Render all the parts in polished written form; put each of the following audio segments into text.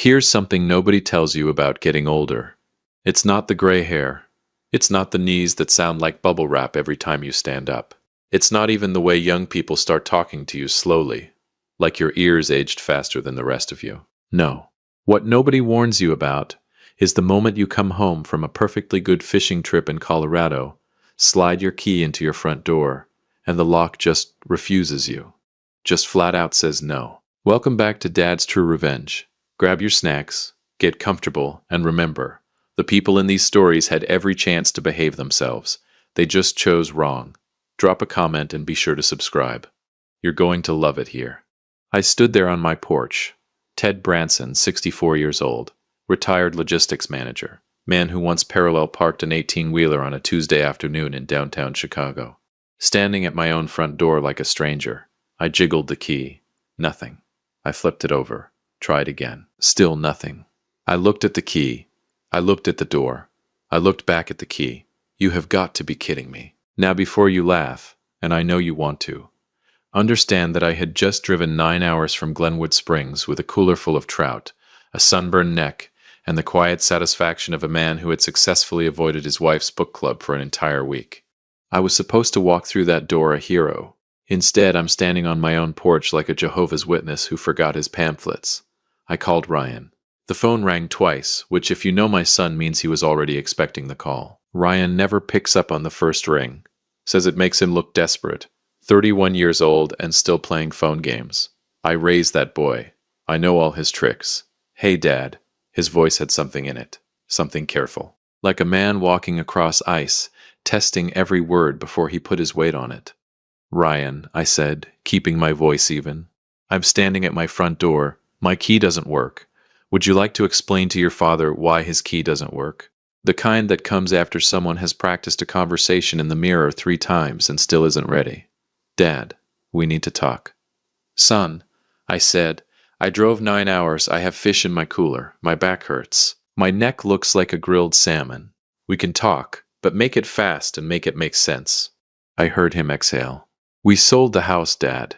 Here's something nobody tells you about getting older. It's not the gray hair. It's not the knees that sound like bubble wrap every time you stand up. It's not even the way young people start talking to you slowly, like your ears aged faster than the rest of you. No. What nobody warns you about is the moment you come home from a perfectly good fishing trip in Colorado, slide your key into your front door, and the lock just refuses you. Just flat out says no. Welcome back to Dad's True Revenge. Grab your snacks, get comfortable, and remember, the people in these stories had every chance to behave themselves. They just chose wrong. Drop a comment and be sure to subscribe. You're going to love it here. I stood there on my porch. Ted Branson, 64 years old, retired logistics manager, man who once parallel parked an 18-wheeler on a Tuesday afternoon in downtown Chicago. Standing at my own front door like a stranger, I jiggled the key. Nothing. I flipped it over. Tried again. Still nothing. I looked at the key. I looked at the door. I looked back at the key. You have got to be kidding me. Now before you laugh, and I know you want to, understand that I had just driven 9 hours from Glenwood Springs with a cooler full of trout, a sunburned neck, and the quiet satisfaction of a man who had successfully avoided his wife's book club for an entire week. I was supposed to walk through that door a hero. Instead, I'm standing on my own porch like a Jehovah's Witness who forgot his pamphlets. I called Ryan. The phone rang twice, which if you know my son means he was already expecting the call. Ryan never picks up on the first ring. Says it makes him look desperate. 31 years old and still playing phone games. I raised that boy. I know all his tricks. Hey, Dad. His voice had something in it. Something careful. Like a man walking across ice, testing every word before he put his weight on it. Ryan, I said, keeping my voice even. I'm standing at my front door. My key doesn't work. Would you like to explain to your father why his key doesn't work? The kind that comes after someone has practiced a conversation in the mirror 3 times and still isn't ready. Dad, we need to talk. Son, I said, I drove 9 hours. I have fish in my cooler. My back hurts. My neck looks like a grilled salmon. We can talk, but make it fast and make it make sense. I heard him exhale. We sold the house, Dad.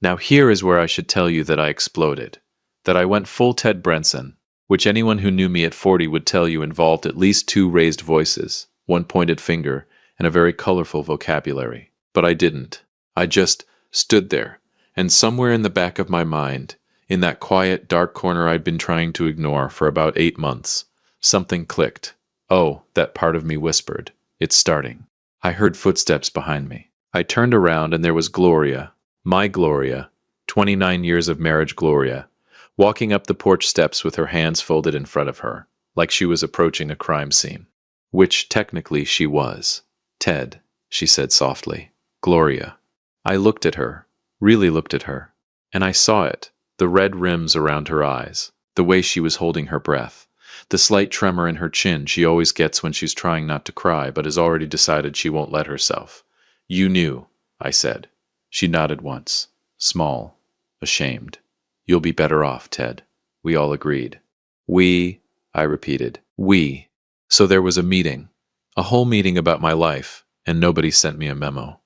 Now here is where I should tell you that I exploded. That I went full Ted Branson, which anyone who knew me at 40 would tell you involved at least 2 raised voices, 1 pointed finger, and a very colorful vocabulary. But I didn't. I just stood there, and somewhere in the back of my mind, in that quiet, dark corner I'd been trying to ignore for about 8 months, something clicked. Oh, that part of me whispered, it's starting. I heard footsteps behind me. I turned around and there was Gloria, my Gloria, 29 years of marriage Gloria, walking up the porch steps with her hands folded in front of her, like she was approaching a crime scene. Which technically she was. Ted, she said softly. Gloria. I looked at her, really looked at her, and I saw it, the red rims around her eyes, the way she was holding her breath, the slight tremor in her chin she always gets when she's trying not to cry but has already decided she won't let herself. You knew, I said. She nodded once, small, ashamed. You'll be better off, Ted. We all agreed. We, I repeated, we. So there was a meeting, a whole meeting about my life, and nobody sent me a memo.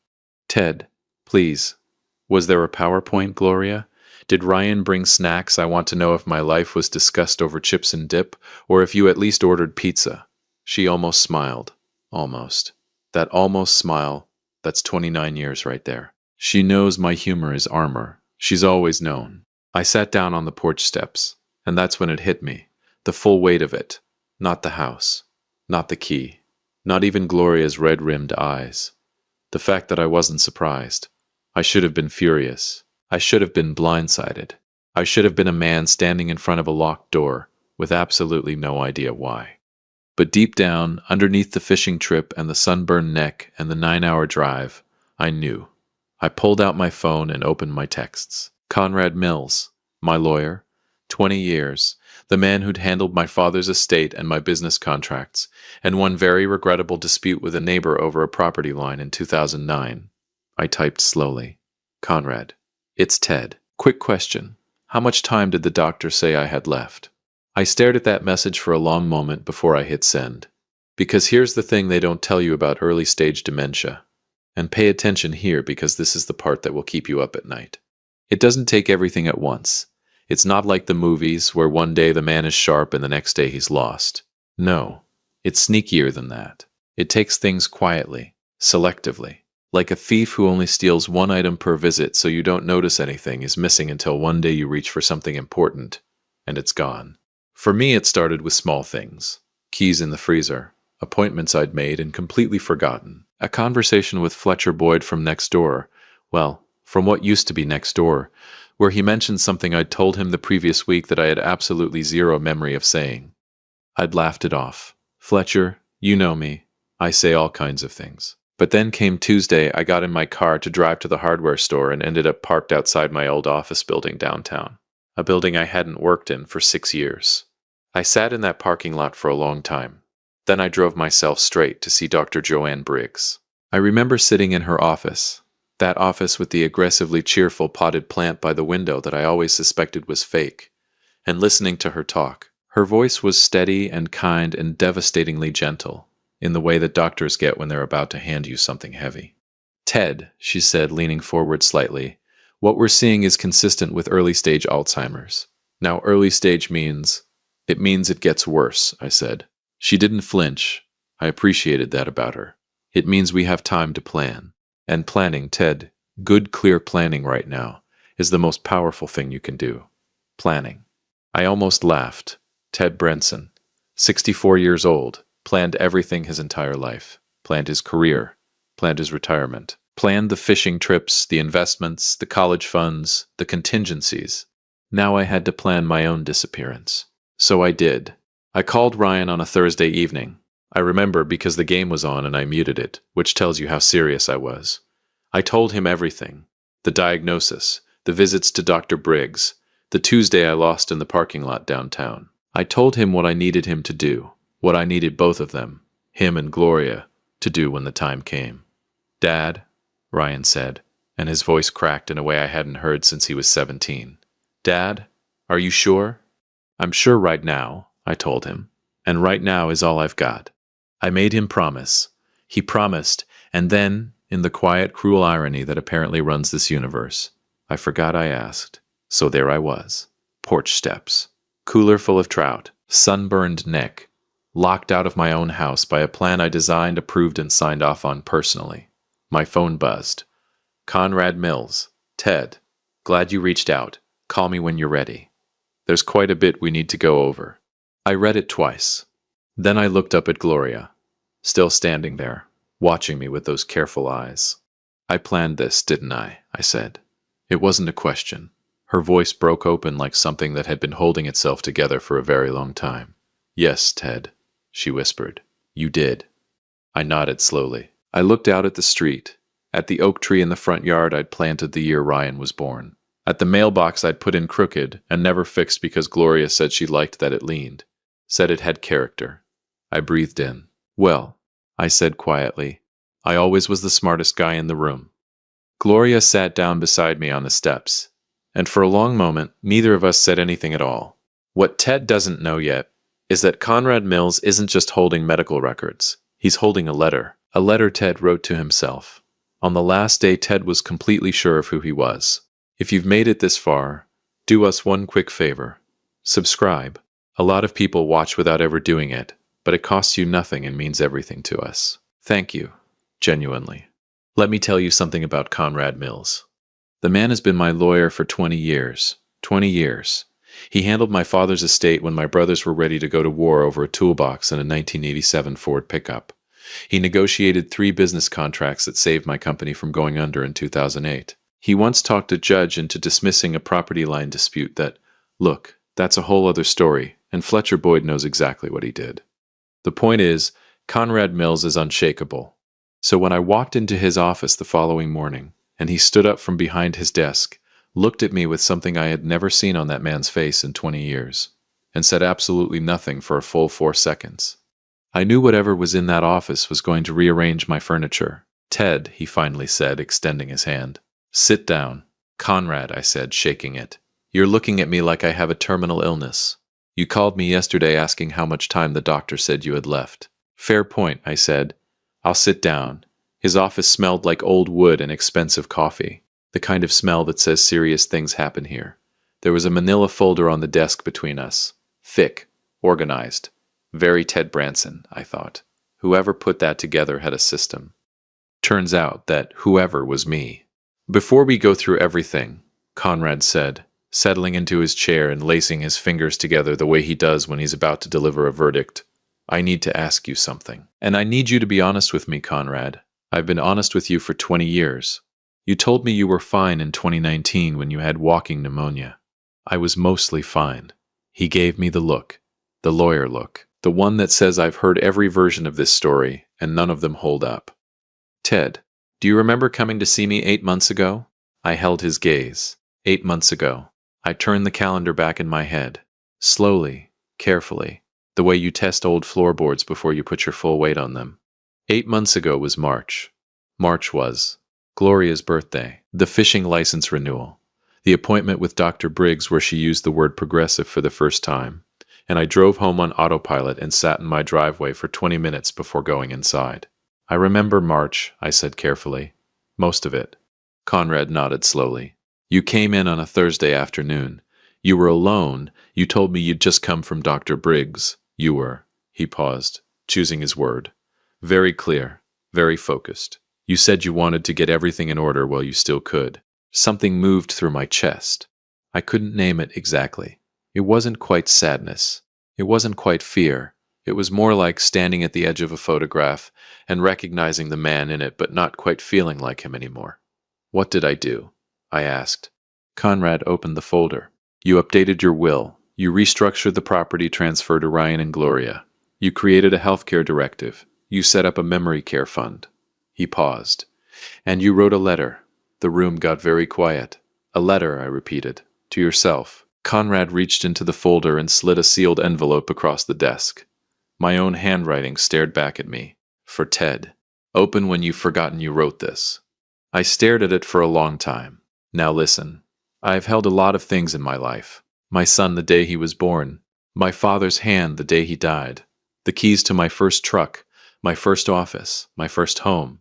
Ted, please. Was there a PowerPoint, Gloria? Did Ryan bring snacks? I want to know if my life was discussed over chips and dip, or if you at least ordered pizza. She almost smiled. Almost. That almost smile, that's 29 years right there. She knows my humor is armor. She's always known. I sat down on the porch steps, and that's when it hit me. The full weight of it. Not the house. Not the key. Not even Gloria's red-rimmed eyes. The fact that I wasn't surprised. I should have been furious. I should have been blindsided. I should have been a man standing in front of a locked door, with absolutely no idea why. But deep down, underneath the fishing trip and the sunburned neck and the 9-hour drive, I knew. I pulled out my phone and opened my texts. Conrad Mills, my lawyer, 20 years, the man who'd handled my father's estate and my business contracts, and one very regrettable dispute with a neighbor over a property line in 2009. I typed slowly. Conrad, it's Ted. Quick question. How much time did the doctor say I had left? I stared at that message for a long moment before I hit send. Because here's the thing they don't tell you about early-stage dementia. And pay attention here because this is the part that will keep you up at night. It doesn't take everything at once. It's not like the movies where one day the man is sharp and the next day he's lost. No, it's sneakier than that. It takes things quietly, selectively, like a thief who only steals one item per visit so you don't notice anything is missing until one day you reach for something important, and it's gone. For me, it started with small things. Keys in the freezer, appointments I'd made and completely forgotten, a conversation with Fletcher Boyd from next door, well, from what used to be next door, where he mentioned something I'd told him the previous week that I had absolutely zero memory of saying. I'd laughed it off. Fletcher, you know me. I say all kinds of things. But then came Tuesday, I got in my car to drive to the hardware store and ended up parked outside my old office building downtown, a building I hadn't worked in for 6 years. I sat in that parking lot for a long time. Then I drove myself straight to see Dr. Joanne Briggs. I remember sitting in her office, that office with the aggressively cheerful potted plant by the window that I always suspected was fake, and listening to her talk. Her voice was steady and kind and devastatingly gentle, in the way that doctors get when they're about to hand you something heavy. Ted, she said, leaning forward slightly, what we're seeing is consistent with early-stage Alzheimer's. Now, early stage means it gets worse, I said. She didn't flinch. I appreciated that about her. It means we have time to plan. And planning, Ted, good, clear planning right now, is the most powerful thing you can do. Planning. I almost laughed. Ted Brenson, 64 years old, planned everything his entire life. Planned his career. Planned his retirement. Planned the fishing trips, the investments, the college funds, the contingencies. Now I had to plan my own disappearance. So I did. I called Ryan on a Thursday evening. I remember because the game was on and I muted it, which tells you how serious I was. I told him everything. The diagnosis, the visits to Dr. Briggs, the Tuesday I lost in the parking lot downtown. I told him what I needed him to do, what I needed both of them, him and Gloria, to do when the time came. Dad, Ryan said, and his voice cracked in a way I hadn't heard since he was 17. Dad, are you sure? I'm sure right now, I told him, and right now is all I've got. I made him promise. He promised, and then, in the quiet, cruel irony that apparently runs this universe, I forgot I asked. So there I was. Porch steps. Cooler full of trout. Sunburned neck. Locked out of my own house by a plan I designed, approved, and signed off on personally. My phone buzzed. Conrad Mills. Ted. Glad you reached out. Call me when you're ready. There's quite a bit we need to go over. I read it twice. Then I looked up at Gloria, still standing there, watching me with those careful eyes. I planned this, didn't I? I said. It wasn't a question. Her voice broke open like something that had been holding itself together for a very long time. Yes, Ted, she whispered. You did. I nodded slowly. I looked out at the street, at the oak tree in the front yard I'd planted the year Ryan was born, at the mailbox I'd put in crooked and never fixed because Gloria said she liked that it leaned, said it had character. I breathed in. Well, I said quietly, I always was the smartest guy in the room. Gloria sat down beside me on the steps, and for a long moment, neither of us said anything at all. What Ted doesn't know yet is that Conrad Mills isn't just holding medical records. He's holding a letter Ted wrote to himself. On the last day, Ted was completely sure of who he was. If you've made it this far, do us one quick favor. Subscribe. A lot of people watch without ever doing it, but it costs you nothing and means everything to us. Thank you. Genuinely. Let me tell you something about Conrad Mills. The man has been my lawyer for 20 years. 20 years. He handled my father's estate when my brothers were ready to go to war over a toolbox and a 1987 Ford pickup. He negotiated 3 business contracts that saved my company from going under in 2008. He once talked a judge into dismissing a property line dispute that, look, that's a whole other story, and Fletcher Boyd knows exactly what he did. The point is, Conrad Mills is unshakable. So when I walked into his office the following morning, and he stood up from behind his desk, looked at me with something I had never seen on that man's face in 20 years, and said absolutely nothing for a full 4 seconds, I knew whatever was in that office was going to rearrange my furniture. Ted, he finally said, extending his hand. Sit down. Conrad, I said, shaking it. You're looking at me like I have a terminal illness. You called me yesterday asking how much time the doctor said you had left. Fair point, I said. I'll sit down. His office smelled like old wood and expensive coffee, the kind of smell that says serious things happen here. There was a manila folder on the desk between us. Thick, organized. Very Ted Branson, I thought. Whoever put that together had a system. Turns out that whoever was me. Before we go through everything, Conrad said, settling into his chair and lacing his fingers together the way he does when he's about to deliver a verdict, I need to ask you something. And I need you to be honest with me, Conrad. I've been honest with you for 20 years. You told me you were fine in 2019 when you had walking pneumonia. I was mostly fine. He gave me the look. The lawyer look. The one that says I've heard every version of this story, and none of them hold up. Ted, do you remember coming to see me 8 months ago? I held his gaze. 8 months ago. I turned the calendar back in my head. Slowly, carefully, the way you test old floorboards before you put your full weight on them. 8 months ago was March. March was Gloria's birthday, the fishing license renewal, the appointment with Dr. Briggs where she used the word progressive for the first time, and I drove home on autopilot and sat in my driveway for 20 minutes before going inside. I remember March, I said carefully. Most of it. Conrad nodded slowly. You came in on a Thursday afternoon. You were alone. You told me you'd just come from Dr. Briggs. You were. He paused, choosing his word. Very clear, very focused. You said you wanted to get everything in order while you still could. Something moved through my chest. I couldn't name it exactly. It wasn't quite sadness. It wasn't quite fear. It was more like standing at the edge of a photograph and recognizing the man in it but not quite feeling like him anymore. What did I do? I asked. Conrad opened the folder. You updated your will. You restructured the property transfer to Ryan and Gloria. You created a healthcare directive. You set up a memory care fund. He paused. And you wrote a letter. The room got very quiet. A letter, I repeated. To yourself. Conrad reached into the folder and slid a sealed envelope across the desk. My own handwriting stared back at me. For Ted. Open when you've forgotten you wrote this. I stared at it for a long time. Now listen. I've held a lot of things in my life. My son the day he was born. My father's hand the day he died. The keys to my first truck. My first office. My first home.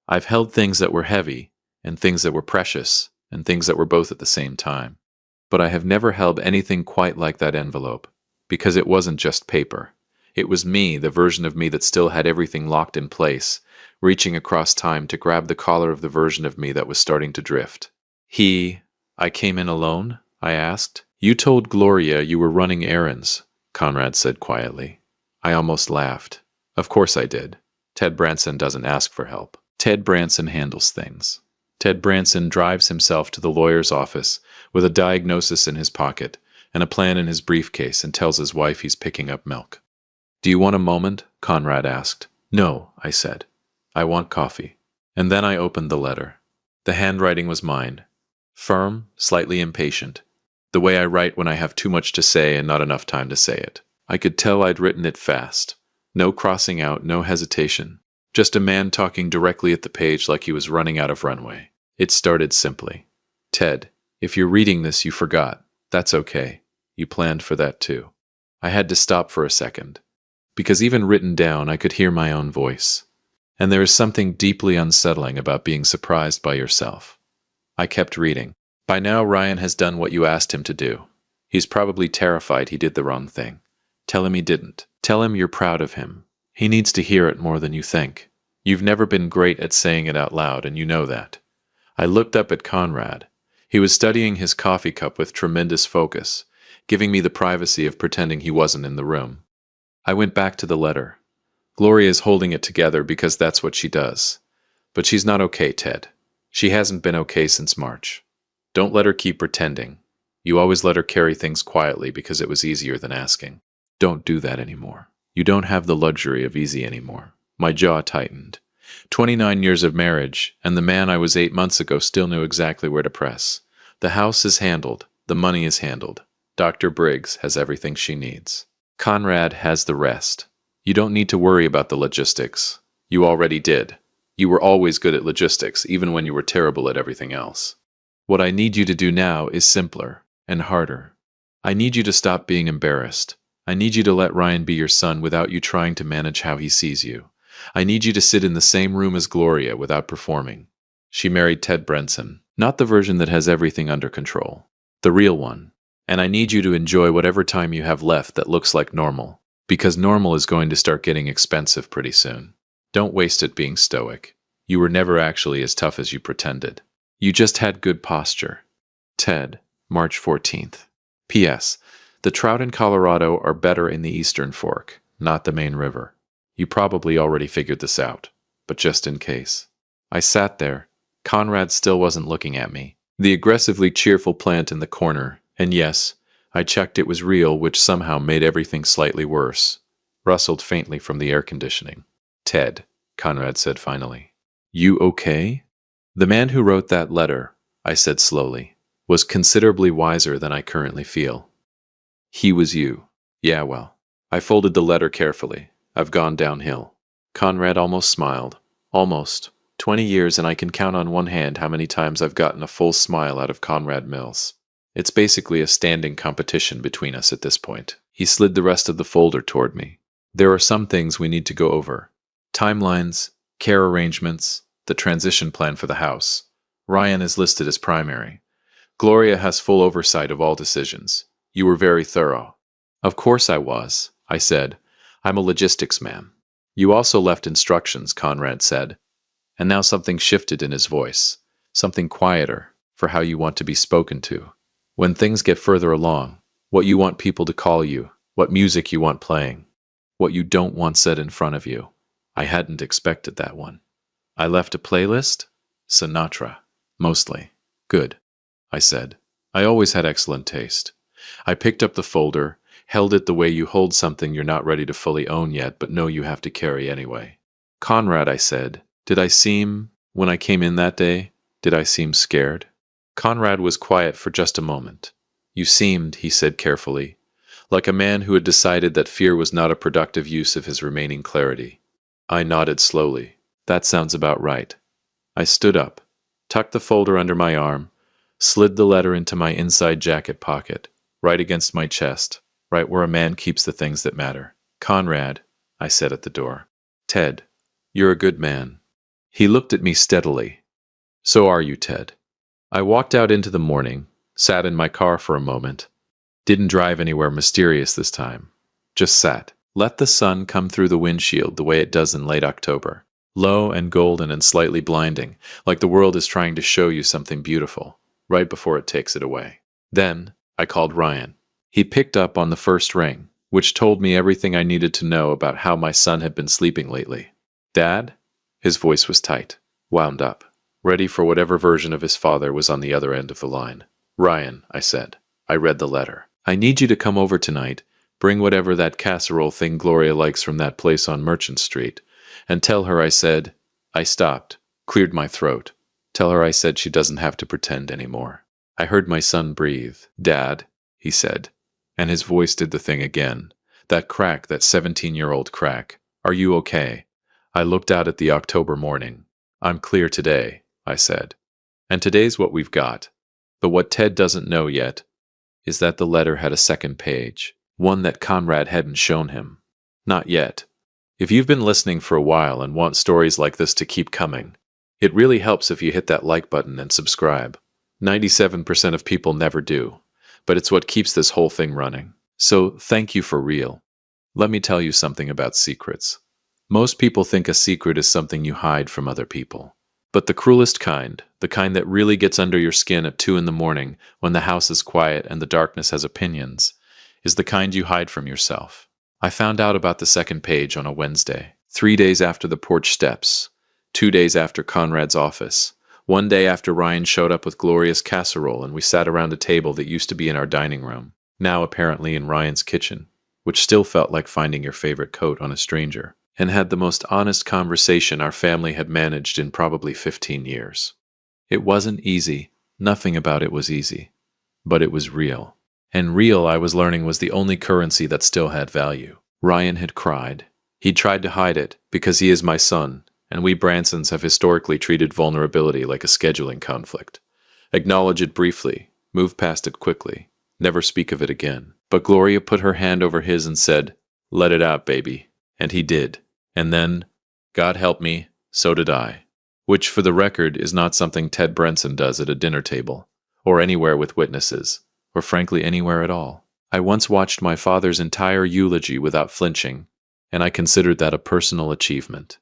I've held things that were heavy, and things that were precious, and things that were both at the same time. But I have never held anything quite like that envelope, because it wasn't just paper. It was me, the version of me that still had everything locked in place, reaching across time to grab the collar of the version of me that was starting to drift. I came in alone? I asked. You told Gloria you were running errands, Conrad said quietly. I almost laughed. Of course I did. Ted Branson doesn't ask for help. Ted Branson handles things. Ted Branson drives himself to the lawyer's office with a diagnosis in his pocket and a plan in his briefcase and tells his wife he's picking up milk. Do you want a moment? Conrad asked. No, I said. I want coffee. And then I opened the letter. The handwriting was mine. Firm, slightly impatient. The way I write when I have too much to say and not enough time to say it. I could tell I'd written it fast. No crossing out, no hesitation. Just a man talking directly at the page like he was running out of runway. It started simply. Ted, if you're reading this, you forgot. That's okay. You planned for that too. I had to stop for a second. Because even written down, I could hear my own voice. And there is something deeply unsettling about being surprised by yourself. I kept reading. By now, Ryan has done what you asked him to do. He's probably terrified he did the wrong thing. Tell him he didn't. Tell him you're proud of him. He needs to hear it more than you think. You've never been great at saying it out loud, and you know that. I looked up at Conrad. He was studying his coffee cup with tremendous focus, giving me the privacy of pretending he wasn't in the room. I went back to the letter. Gloria is holding it together because that's what she does. But she's not okay, Ted. She hasn't been okay since March. Don't let her keep pretending. You always let her carry things quietly because it was easier than asking. Don't do that anymore. You don't have the luxury of easy anymore. My jaw tightened. 29 years of marriage, and the man I was 8 months ago still knew exactly where to press. The house is handled. The money is handled. Dr. Briggs has everything she needs. Conrad has the rest. You don't need to worry about the logistics. You already did. You were always good at logistics, even when you were terrible at everything else. What I need you to do now is simpler and harder. I need you to stop being embarrassed. I need you to let Ryan be your son without you trying to manage how he sees you. I need you to sit in the same room as Gloria without performing. She married Ted Branson, not the version that has everything under control. The real one. And I need you to enjoy whatever time you have left that looks like normal, because normal is going to start getting expensive pretty soon. Don't waste it being stoic. You were never actually as tough as you pretended. You just had good posture. Ted, March 14th. P.S. The trout in Colorado are better in the Eastern Fork, not the main river. You probably already figured this out, but just in case. I sat there. Conrad still wasn't looking at me. The aggressively cheerful plant in the corner, and yes, I checked it was real, which somehow made everything slightly worse, rustled faintly from the air conditioning. Ted, Conrad said finally. You okay? The man who wrote that letter, I said slowly, was considerably wiser than I currently feel. He was you. Yeah, well. I folded the letter carefully. I've gone downhill. Conrad almost smiled. Almost. 20 years and I can count on one hand how many times I've gotten a full smile out of Conrad Mills. It's basically a standing competition between us at this point. He slid the rest of the folder toward me. There are some things we need to go over. Timelines, care arrangements, the transition plan for the house. Ryan is listed as primary. Gloria has full oversight of all decisions. You were very thorough. Of course I was, I said. I'm a logistics man. You also left instructions, Conrad said. And now something shifted in his voice, something quieter, for how you want to be spoken to. When things get further along, what you want people to call you, what music you want playing, what you don't want said in front of you. I hadn't expected that one. I left a playlist? Sinatra. Mostly. Good, I said. I always had excellent taste. I picked up the folder, held it the way you hold something you're not ready to fully own yet but know you have to carry anyway. Conrad, I said, did I seem, when I came in that day, did I seem scared? Conrad was quiet for just a moment. You seemed, he said carefully, like a man who had decided that fear was not a productive use of his remaining clarity. I nodded slowly. That sounds about right. I stood up, tucked the folder under my arm, slid the letter into my inside jacket pocket, right against my chest, right where a man keeps the things that matter. Conrad, I said at the door. Ted, you're a good man. He looked at me steadily. So are you, Ted. I walked out into the morning, sat in my car for a moment. Didn't drive anywhere mysterious this time. Just sat. Let the sun come through the windshield the way it does in late October. Low and golden and slightly blinding, like the world is trying to show you something beautiful, right before it takes it away. Then, I called Ryan. He picked up on the first ring, which told me everything I needed to know about how my son had been sleeping lately. Dad? His voice was tight, wound up, ready for whatever version of his father was on the other end of the line. Ryan, I said. I read the letter. I need you to come over tonight, bring whatever that casserole thing Gloria likes from that place on Merchant Street, and tell her I said, I stopped, cleared my throat. Tell her I said she doesn't have to pretend anymore. I heard my son breathe. Dad, he said, and his voice did the thing again. That crack, that 17-year-old crack. Are you okay? I looked out at the October morning. I'm clear today, I said. And today's what we've got. But what Ted doesn't know yet is that the letter had a second page, one that Conrad hadn't shown him. Not yet. If you've been listening for a while and want stories like this to keep coming, it really helps if you hit that like button and subscribe. 97% of people never do, but it's what keeps this whole thing running. So thank you for real. Let me tell you something about secrets. Most people think a secret is something you hide from other people. But the cruelest kind, the kind that really gets under your skin at 2 a.m. when the house is quiet and the darkness has opinions, is the kind you hide from yourself. I found out about the second page on a Wednesday, 3 days after the porch steps, 2 days after Conrad's office, 1 day after Ryan showed up with Gloria's casserole and we sat around a table that used to be in our dining room, now apparently in Ryan's kitchen, which still felt like finding your favorite coat on a stranger, and had the most honest conversation our family had managed in probably 15 years. It wasn't easy. Nothing about it was easy. But it was real. And real, I was learning, was the only currency that still had value. Ryan had cried. He'd tried to hide it, because he is my son, and we Bransons have historically treated vulnerability like a scheduling conflict. Acknowledge it briefly, move past it quickly, never speak of it again. But Gloria put her hand over his and said, "Let it out, baby." And he did. And then, God help me, so did I. Which, for the record, is not something Ted Brenson does at a dinner table, or anywhere with witnesses, or frankly anywhere at all. I once watched my father's entire eulogy without flinching, and I considered that a personal achievement.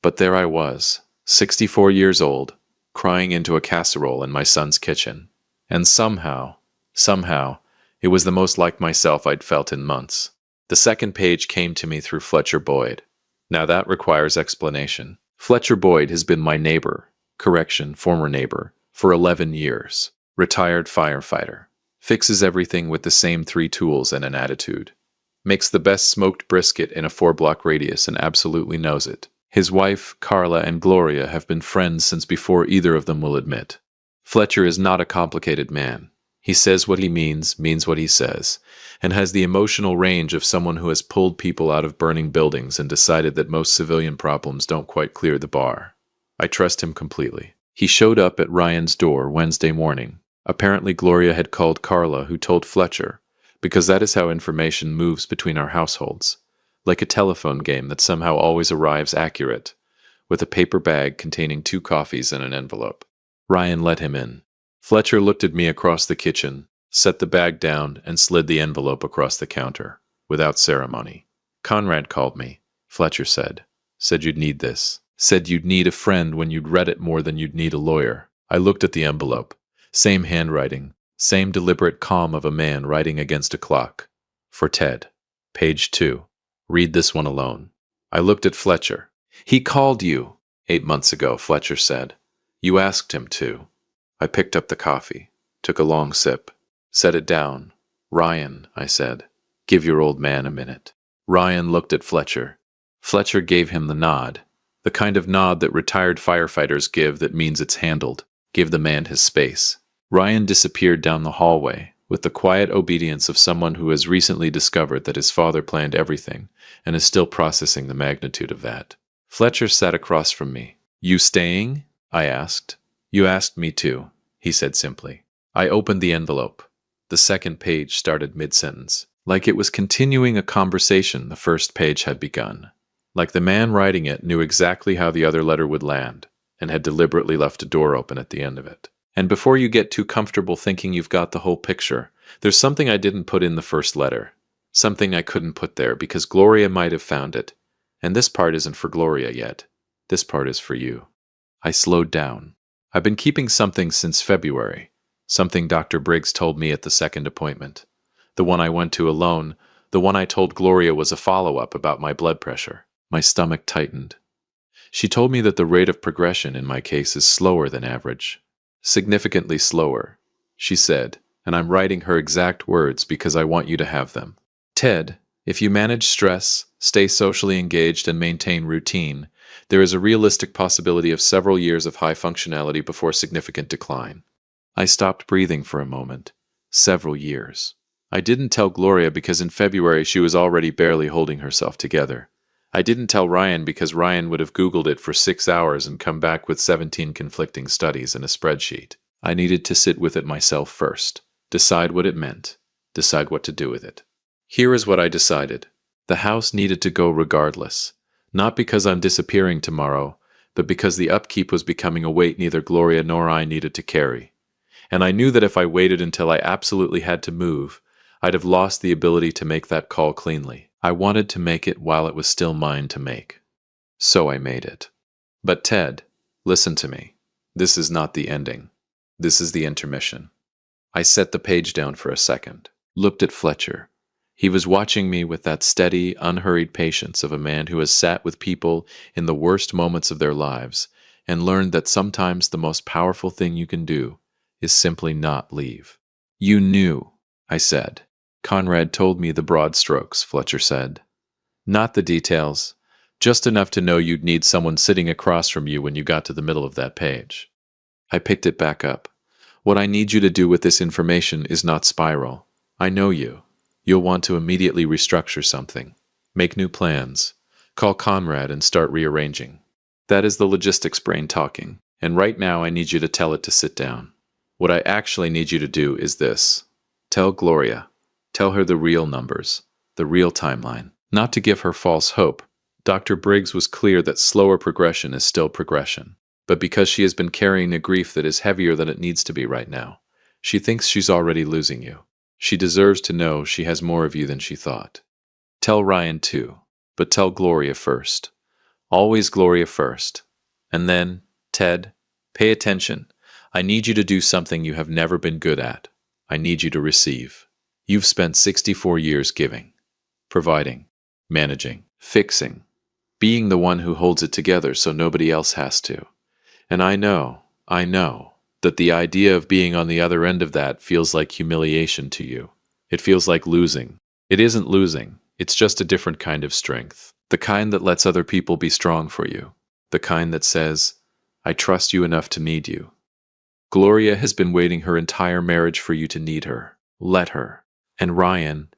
But there I was, 64 years old, crying into a casserole in my son's kitchen. And somehow, it was the most like myself I'd felt in months. The second page came to me through Fletcher Boyd. Now that requires explanation. Fletcher Boyd has been my neighbor, former neighbor, for 11 years. Retired firefighter. Fixes everything with the same 3 tools and an attitude. Makes the best smoked brisket in a 4-block radius and absolutely knows it. His wife, Carla, and Gloria have been friends since before either of them will admit. Fletcher is not a complicated man. He says what he means what he says, and has the emotional range of someone who has pulled people out of burning buildings and decided that most civilian problems don't quite clear the bar. I trust him completely. He showed up at Ryan's door Wednesday morning. Apparently Gloria had called Carla, who told Fletcher, because that is how information moves between our households, like a telephone game that somehow always arrives accurate, with a paper bag containing 2 coffees and an envelope. Ryan let him in. Fletcher looked at me across the kitchen, set the bag down, and slid the envelope across the counter, without ceremony. Conrad called me, Fletcher said. Said you'd need this. Said you'd need a friend when you'd read it more than you'd need a lawyer. I looked at the envelope. Same handwriting, same deliberate calm of a man writing against a clock. For Ted. Page 2. Read this one alone. I looked at Fletcher. He called you 8 months ago, Fletcher said. You asked him to. I picked up the coffee, took a long sip, set it down. Ryan, I said, give your old man a minute. Ryan looked at Fletcher. Fletcher gave him the nod, the kind of nod that retired firefighters give that means it's handled. Give the man his space. Ryan disappeared down the hallway, with the quiet obedience of someone who has recently discovered that his father planned everything and is still processing the magnitude of that. Fletcher sat across from me. You staying? I asked. You asked me to, he said simply. I opened the envelope. The second page started mid-sentence. Like it was continuing a conversation the first page had begun. Like the man writing it knew exactly how the other letter would land, and had deliberately left a door open at the end of it. And before you get too comfortable thinking you've got the whole picture, there's something I didn't put in the first letter. Something I couldn't put there because Gloria might have found it. And this part isn't for Gloria yet. This part is for you. I slowed down. I've been keeping something since February. Something Dr. Briggs told me at the second appointment. The one I went to alone, the one I told Gloria was a follow-up about my blood pressure. My stomach tightened. She told me that the rate of progression in my case is slower than average. Significantly slower, she said, and I'm writing her exact words because I want you to have them. Ted, if you manage stress, stay socially engaged, and maintain routine, there is a realistic possibility of several years of high functionality before significant decline. I stopped breathing for a moment. Several years. I didn't tell Gloria because in February she was already barely holding herself together. I didn't tell Ryan because Ryan would have Googled it for 6 hours and come back with 17 conflicting studies and a spreadsheet. I needed to sit with it myself first, decide what it meant, decide what to do with it. Here is what I decided. The house needed to go regardless, not because I'm disappearing tomorrow, but because the upkeep was becoming a weight neither Gloria nor I needed to carry. And I knew that if I waited until I absolutely had to move, I'd have lost the ability to make that call cleanly. I wanted to make it while it was still mine to make. So I made it. But Ted, listen to me. This is not the ending. This is the intermission. I set the page down for a second, looked at Fletcher. He was watching me with that steady, unhurried patience of a man who has sat with people in the worst moments of their lives and learned that sometimes the most powerful thing you can do is simply not leave. You knew, I said. Conrad told me the broad strokes, Fletcher said. Not the details, just enough to know you'd need someone sitting across from you when you got to the middle of that page. I picked it back up. What I need you to do with this information is not spiral. I know you. You'll want to immediately restructure something, make new plans, call Conrad and start rearranging. That is the logistics brain talking, and right now I need you to tell it to sit down. What I actually need you to do is this. Tell Gloria. Tell her the real numbers, the real timeline. Not to give her false hope. Dr. Briggs was clear that slower progression is still progression. But because she has been carrying a grief that is heavier than it needs to be right now, she thinks she's already losing you. She deserves to know she has more of you than she thought. Tell Ryan too, but tell Gloria first. Always Gloria first. And then, Ted, pay attention. I need you to do something you have never been good at. I need you to receive. You've spent 64 years giving, providing, managing, fixing, being the one who holds it together so nobody else has to. And I know, that the idea of being on the other end of that feels like humiliation to you. It feels like losing. It isn't losing. It's just a different kind of strength. The kind that lets other people be strong for you. The kind that says, I trust you enough to need you. Gloria has been waiting her entire marriage for you to need her. Let her. And Ryan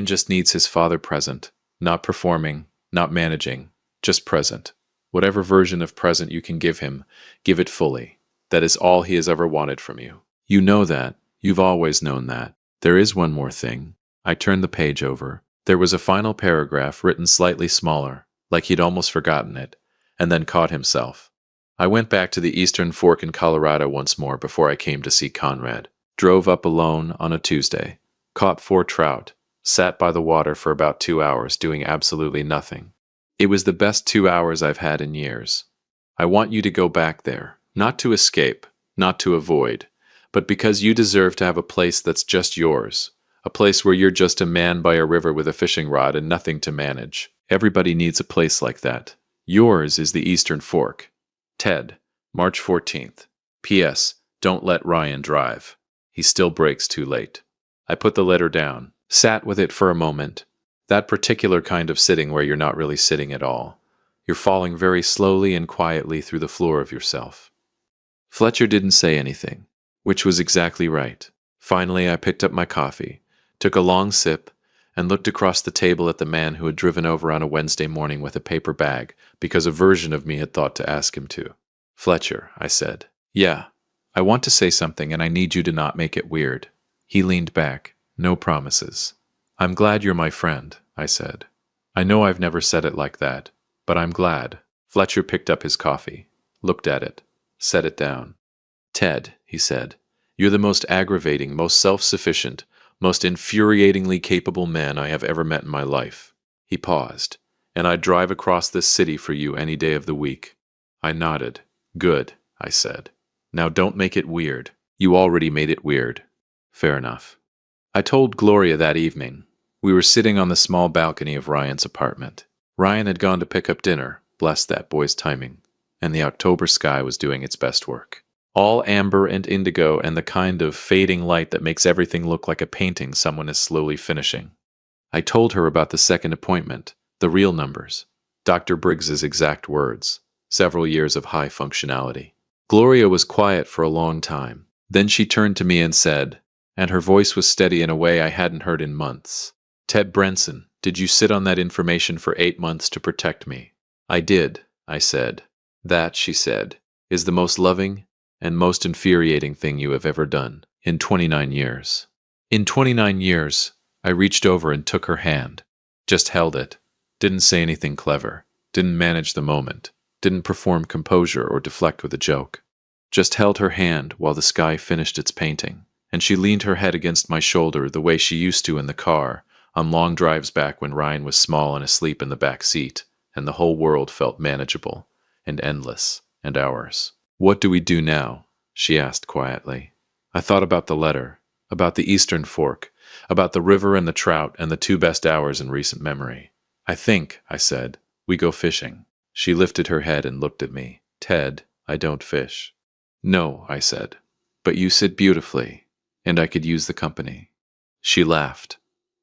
just needs his father present. Not performing, not managing, just present. Whatever version of present you can give him, give it fully. That is all he has ever wanted from you. You know that. You've always known that. There is one more thing. I turned the page over. There was a final paragraph written slightly smaller, like he'd almost forgotten it, and then caught himself. I went back to the Eastern Fork in Colorado once more before I came to see Conrad. Drove up alone on a Tuesday. Caught 4 trout. Sat by the water for about 2 hours doing absolutely nothing. It was the best 2 hours I've had in years. I want you to go back there, not to escape, not to avoid, but because you deserve to have a place that's just yours, a place where you're just a man by a river with a fishing rod and nothing to manage. Everybody needs a place like that. Yours is the Eastern Fork. Ted, March 14th. P.S. Don't let Ryan drive. He still brakes too late. I put the letter down, sat with it for a moment. That particular kind of sitting where you're not really sitting at all. You're falling very slowly and quietly through the floor of yourself. Fletcher didn't say anything, which was exactly right. Finally, I picked up my coffee, took a long sip, and looked across the table at the man who had driven over on a Wednesday morning with a paper bag because a version of me had thought to ask him to. Fletcher, I said. Yeah, I want to say something and I need you to not make it weird. He leaned back. No promises. I'm glad you're my friend, I said. I know I've never said it like that, but I'm glad. Fletcher picked up his coffee, looked at it, set it down. Ted, he said, you're the most aggravating, most self-sufficient, most infuriatingly capable man I have ever met in my life. He paused. And I'd drive across this city for you any day of the week. I nodded. Good, I said. Now don't make it weird. You already made it weird. Fair enough. I told Gloria that evening. We were sitting on the small balcony of Ryan's apartment. Ryan had gone to pick up dinner, bless that boy's timing, and the October sky was doing its best work. All amber and indigo and the kind of fading light that makes everything look like a painting someone is slowly finishing. I told her about the second appointment, the real numbers, Dr. Briggs's exact words, several years of high functionality. Gloria was quiet for a long time. Then she turned to me and said, and her voice was steady in a way I hadn't heard in months, Ted Brenson, did you sit on that information for 8 months to protect me? I did, I said. That, she said, is the most loving and most infuriating thing you have ever done in 29 years. In 29 years, I reached over and took her hand, just held it, didn't say anything clever, didn't manage the moment, didn't perform composure or deflect with a joke, just held her hand while the sky finished its painting, and she leaned her head against my shoulder the way she used to in the car, on long drives back when Ryan was small and asleep in the back seat, and the whole world felt manageable, and endless, and ours. What do we do now? She asked quietly. I thought about the letter, about the Eastern Fork, about the river and the trout and the 2 best hours in recent memory. I think, I said, we go fishing. She lifted her head and looked at me. Ted, I don't fish. No, I said, but you sit beautifully, and I could use the company. She laughed.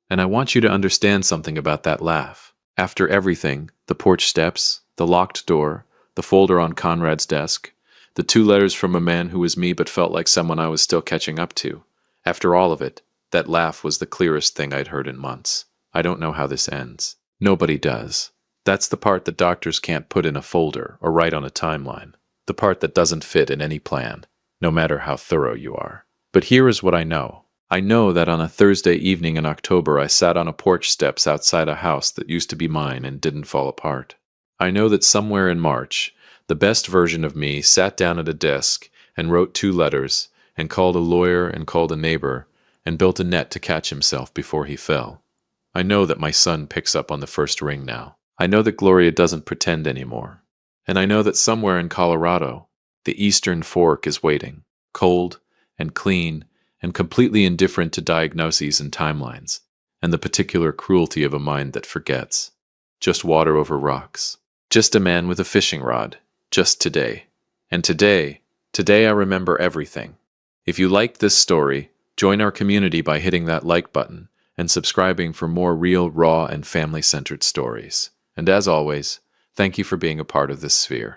And I want you to understand something about that laugh. After everything, the porch steps, the locked door, the folder on Conrad's desk, the 2 letters from a man who was me but felt like someone I was still catching up to. After all of it, that laugh was the clearest thing I'd heard in months. I don't know how this ends. Nobody does. That's the part that doctors can't put in a folder or write on a timeline. The part that doesn't fit in any plan, no matter how thorough you are. But here is what I know. I know that on a Thursday evening in October I sat on a porch steps outside a house that used to be mine and didn't fall apart. I know that somewhere in March, the best version of me sat down at a desk and wrote 2 letters and called a lawyer and called a neighbor and built a net to catch himself before he fell. I know that my son picks up on the first ring now. I know that Gloria doesn't pretend anymore. And I know that somewhere in Colorado, the Eastern Fork is waiting, cold and clean and completely indifferent to diagnoses and timelines, and the particular cruelty of a mind that forgets. Just water over rocks. Just a man with a fishing rod. Just today. And today I remember everything. If you liked this story, join our community by hitting that like button and subscribing for more real, raw, and family-centered stories. And as always, thank you for being a part of this sphere.